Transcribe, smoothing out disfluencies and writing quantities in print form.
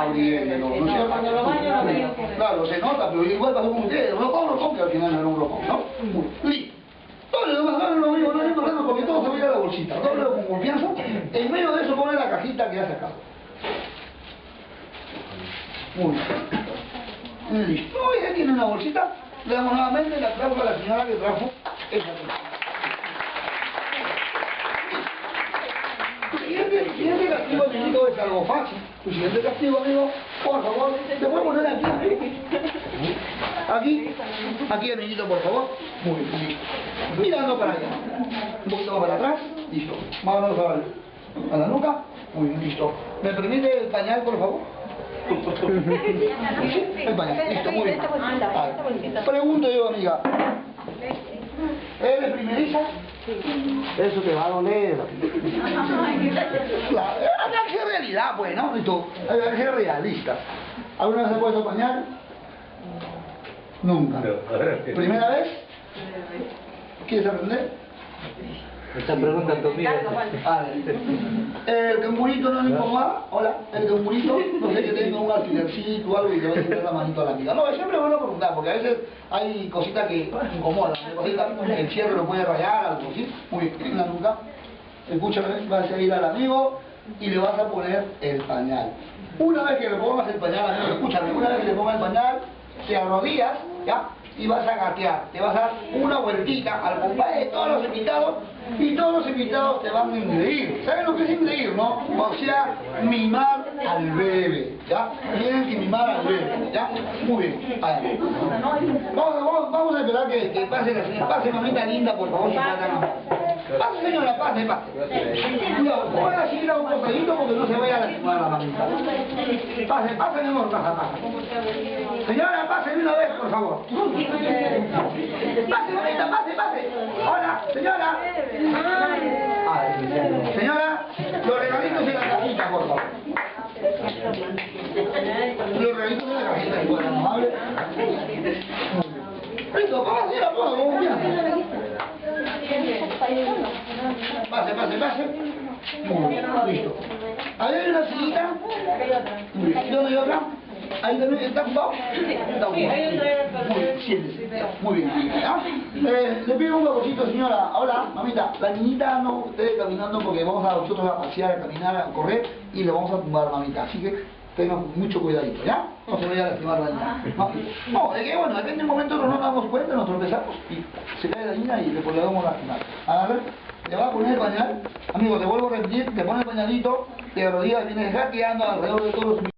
bien, ¿no? Cuando lo baño lo veo. Claro, se nota, pero igual pasó con ustedes, rocón, que al final no era un rocón, ¿no? Listo. Doble lo mismo, no hay problema porque todo se va a ir a la bolsita. Doble con confianza. En medio de eso pone la cajita que ha sacado. Muy bien. Listo. Ya tiene una bolsita. Le damos nuevamente el aplauso a la señora que trajo esa cosa. Siguiente castigo, amiguito, es algo fácil. Tu siguiente castigo, amigo, por favor, ¿te puedo poner aquí? Aquí, amiguito, por favor. Muy bien. Mirando para allá. Un poquito más para atrás. Listo. Vámonos a la nuca. Muy bien, listo. ¿Me permite el pañal, por favor? El pañal. Listo, muy bien. Pregunto yo, amiga. ¿Eres primeriza? Eso te va a doler. Claro, hay que ser realidad, pues, ¿no? Listo. Hay que ser realista. ¿Alguna vez se ha puesto pañal? Nunca. ¿Primera vez? ¿Quieres aprender? Esta pregunta es conmigo. ¿El cangurito no le incomoda? Hola, el cangurito, no sé que tenga un alfilercito o algo y le va a poner la manito a la amiga. No, siempre es bueno preguntar, porque a veces hay cositas que incomodan, el cierre lo puede rayar, algo así. Muy bien, en la nuca. Escúchame, vas a ir al amigo y le vas a poner el pañal. Una vez que le pongas el pañal, amigo, escúchame, una vez que le pongas el pañal, te arrodillas, ¿ya? Y vas a gatear, te vas a dar una vueltita al compás de todos los invitados y todos los invitados te van a engreír. ¿Saben lo que es engreír, no? O sea, mimar al bebé, ¿ya? Tienen que mimar al bebé, ¿ya? Muy bien, adelante. Vamos a esperar que pase la señora. Pase, mamita linda, por favor, si pasa, no. Pase, señora, pase. Cuidado, pueda seguir a un costadito porque no se vaya a lastimar la mamita. Pase, mi amor, pasa. Señora, pase de una vez, por favor. Pase, mamita, pase. Hola, señora. Señora, los regalitos en la cajita, por favor. Los regalitos en la cajita, si fuera amable. Listo, pase, la puedo, como quieras. Pase. Muy bien, listo. Ahí hay una sillita. Muy bien. ¿Y dónde hay otra? Ahí también está ocupado. Está ocupado. Muy bien, siéntese. Muy bien. ¿Ya? Le pido un favorcito, señora. Hola, mamita. La niñita no esté caminando porque vamos a nosotros a pasear, a caminar, a correr y le vamos a tumbar, mamita. Así que tenga mucho cuidadito, ¿ya? No se vaya a lastimar la niña. No, es que bueno, en este momento no nos damos cuenta, nos tropezamos y se cae la niña y después le vamos a lastimar. Agarra, le va a poner el pañal. Amigo, te vuelvo a repetir, te pone el pañalito, te arrodillas, vienes gateando alrededor de todos los